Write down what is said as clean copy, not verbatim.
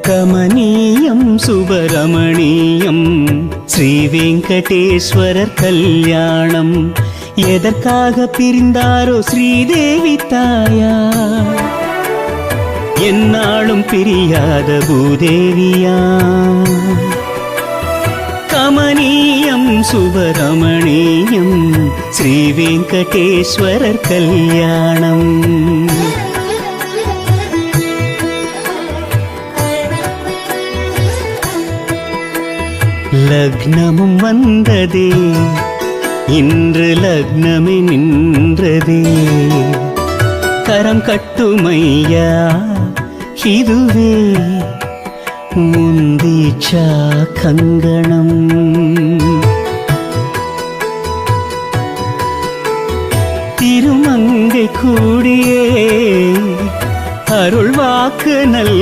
கமனீயம் சுபரமணீயம் ஸ்ரீ வெங்கடேஸ்வரர் கல்யாணம். எதற்காக பிரிந்தாரோ ஸ்ரீதேவி தாயா, என்னாலும் பிரியாத பூதேவியா. கமனீயம் சுபரமணீயம் ஸ்ரீ வெங்கடேஸ்வரர் கல்யாணம். லக்னமும் வந்ததே, இன்று லக்னமே நின்றதே. கரம் கட்டுமையா இதுவே முந்தீச்சா கங்கணம். திருமங்கை கூடியே அருள் வாக்கு நல்